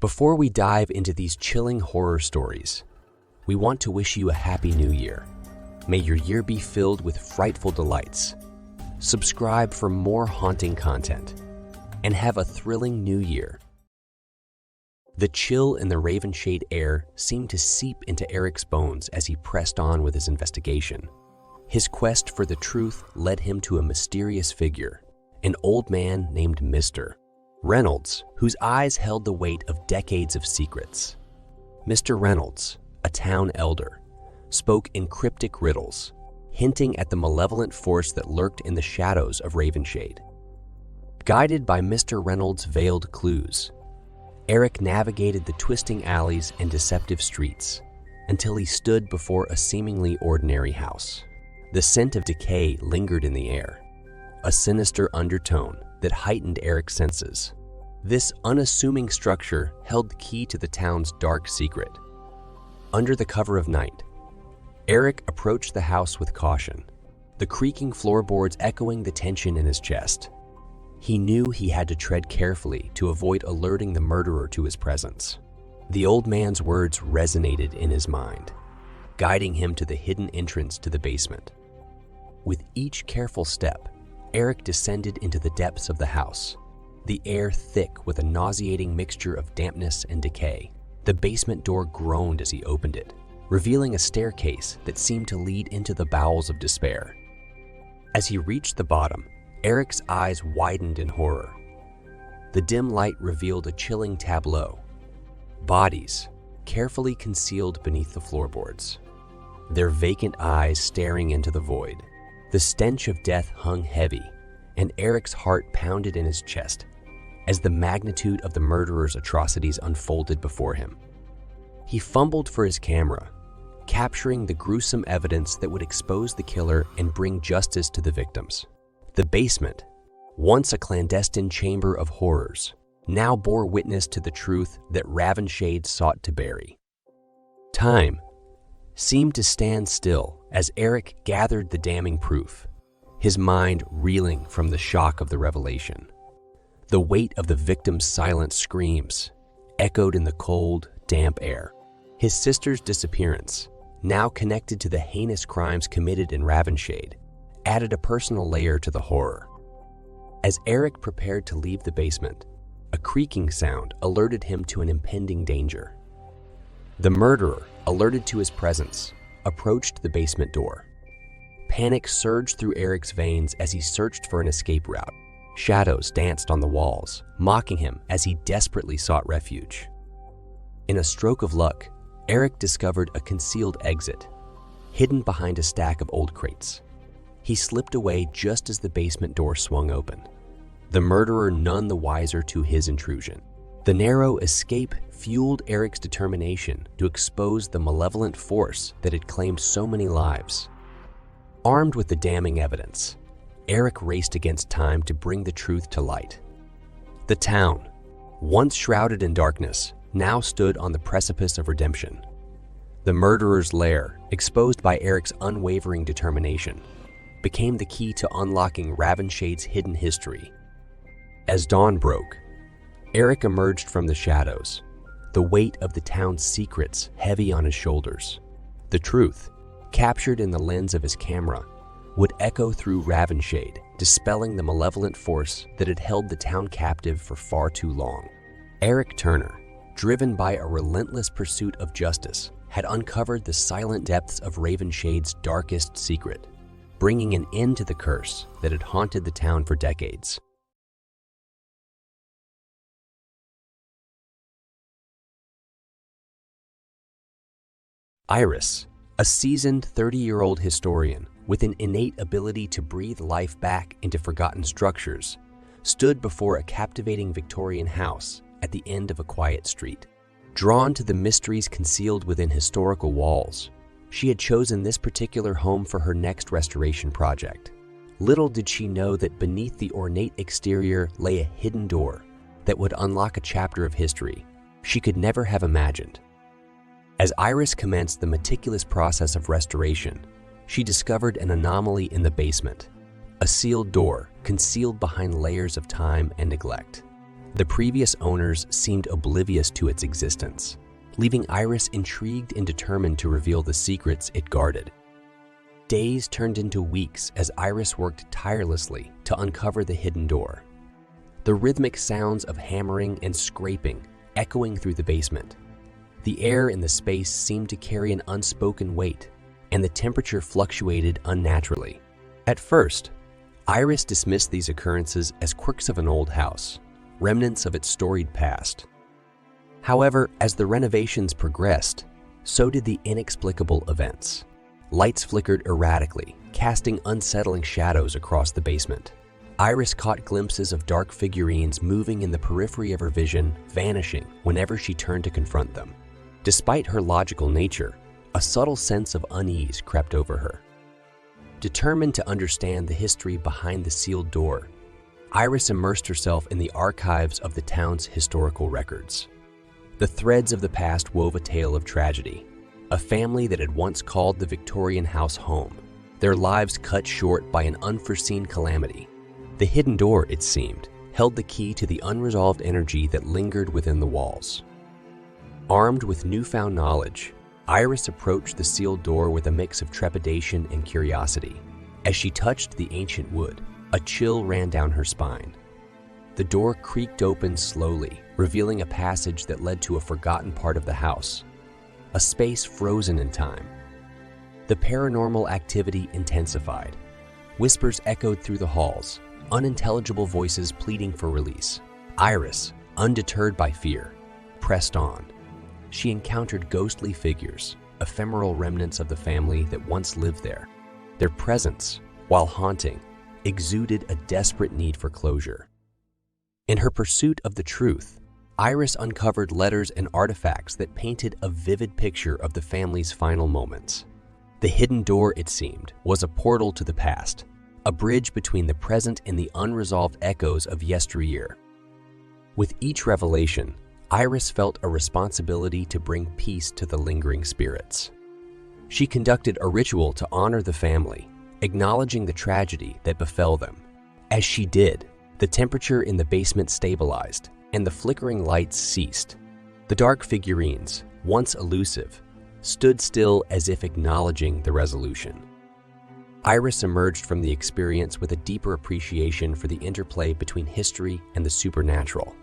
Before we dive into these chilling horror stories, we want to wish you a happy new year. May your year be filled with frightful delights. Subscribe for more haunting content, and have a thrilling new year. The chill in the Ravenshade air seemed to seep into Eric's bones as he pressed on with his investigation. His quest for the truth led him to a mysterious figure, an old man named Mr. Reynolds, whose eyes held the weight of decades of secrets. Mr. Reynolds, a town elder, spoke in cryptic riddles, hinting at the malevolent force that lurked in the shadows of Ravenshade. Guided by Mr. Reynolds' veiled clues, Eric navigated the twisting alleys and deceptive streets until he stood before a seemingly ordinary house. The scent of decay lingered in the air, a sinister undertone that heightened Eric's senses. This unassuming structure held the key to the town's dark secret. Under the cover of night, Eric approached the house with caution, the creaking floorboards echoing the tension in his chest. He knew he had to tread carefully to avoid alerting the murderer to his presence. The old man's words resonated in his mind, guiding him to the hidden entrance to the basement. With each careful step, Eric descended into the depths of the house, the air thick with a nauseating mixture of dampness and decay. The basement door groaned as he opened it, revealing a staircase that seemed to lead into the bowels of despair. As he reached the bottom, Eric's eyes widened in horror. The dim light revealed a chilling tableau. Bodies, carefully concealed beneath the floorboards, their vacant eyes staring into the void. The stench of death hung heavy, and Eric's heart pounded in his chest as the magnitude of the murderer's atrocities unfolded before him. He fumbled for his camera, capturing the gruesome evidence that would expose the killer and bring justice to the victims. The basement, once a clandestine chamber of horrors, now bore witness to the truth that Ravenshade sought to bury. Time seemed to stand still as Eric gathered the damning proof, his mind reeling from the shock of the revelation. The weight of the victim's silent screams echoed in the cold, damp air. His sister's disappearance, now connected to the heinous crimes committed in Ravenshade, added a personal layer to the horror. As Eric prepared to leave the basement, a creaking sound alerted him to an impending danger. The murderer, alerted to his presence, approached the basement door. Panic surged through Eric's veins as he searched for an escape route. Shadows danced on the walls, mocking him as he desperately sought refuge. In a stroke of luck, Eric discovered a concealed exit, hidden behind a stack of old crates. He slipped away just as the basement door swung open, the murderer none the wiser to his intrusion. The narrow escape fueled Eric's determination to expose the malevolent force that had claimed so many lives. Armed with the damning evidence, Eric raced against time to bring the truth to light. The town, once shrouded in darkness, now stood on the precipice of redemption. The murderer's lair, exposed by Eric's unwavering determination, became the key to unlocking Ravenshade's hidden history. As dawn broke, Eric emerged from the shadows, the weight of the town's secrets heavy on his shoulders. The truth, captured in the lens of his camera, would echo through Ravenshade, dispelling the malevolent force that had held the town captive for far too long. Eric Turner, driven by a relentless pursuit of justice, had uncovered the silent depths of Ravenshade's darkest secret, bringing an end to the curse that had haunted the town for decades. Iris, a seasoned 30-year-old historian with an innate ability to breathe life back into forgotten structures, stood before a captivating Victorian house at the end of a quiet street. Drawn to the mysteries concealed within historical walls, she had chosen this particular home for her next restoration project. Little did she know that beneath the ornate exterior lay a hidden door that would unlock a chapter of history she could never have imagined. As Iris commenced the meticulous process of restoration, she discovered an anomaly in the basement, a sealed door concealed behind layers of time and neglect. The previous owners seemed oblivious to its existence, leaving Iris intrigued and determined to reveal the secrets it guarded. Days turned into weeks as Iris worked tirelessly to uncover the hidden door. The rhythmic sounds of hammering and scraping echoing through the basement. The air in the space seemed to carry an unspoken weight, and the temperature fluctuated unnaturally. At first, Iris dismissed these occurrences as quirks of an old house, remnants of its storied past. However, as the renovations progressed, so did the inexplicable events. Lights flickered erratically, casting unsettling shadows across the basement. Iris caught glimpses of dark figurines moving in the periphery of her vision, vanishing whenever she turned to confront them. Despite her logical nature, a subtle sense of unease crept over her. Determined to understand the history behind the sealed door, Iris immersed herself in the archives of the town's historical records. The threads of the past wove a tale of tragedy. A family that had once called the Victorian house home, their lives cut short by an unforeseen calamity. The hidden door, it seemed, held the key to the unresolved energy that lingered within the walls. Armed with newfound knowledge, Iris approached the sealed door with a mix of trepidation and curiosity. As she touched the ancient wood, a chill ran down her spine. The door creaked open slowly, revealing a passage that led to a forgotten part of the house. A space frozen in time. The paranormal activity intensified. Whispers echoed through the halls, unintelligible voices pleading for release. Iris, undeterred by fear, pressed on. She encountered ghostly figures, ephemeral remnants of the family that once lived there. Their presence, while haunting, exuded a desperate need for closure. In her pursuit of the truth, Iris uncovered letters and artifacts that painted a vivid picture of the family's final moments. The hidden door, it seemed, was a portal to the past, a bridge between the present and the unresolved echoes of yesteryear. With each revelation, Iris felt a responsibility to bring peace to the lingering spirits. She conducted a ritual to honor the family, acknowledging the tragedy that befell them. As she did, the temperature in the basement stabilized, and the flickering lights ceased. The dark figurines, once elusive, stood still as if acknowledging the resolution. Iris emerged from the experience with a deeper appreciation for the interplay between history and the supernatural.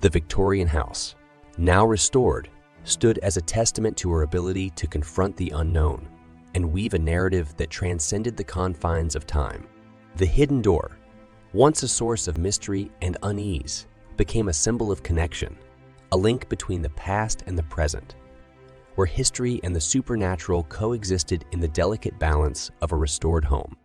The Victorian house, now restored, stood as a testament to her ability to confront the unknown and weave a narrative that transcended the confines of time. The hidden door, once a source of mystery and unease, became a symbol of connection, a link between the past and the present, where history and the supernatural coexisted in the delicate balance of a restored home.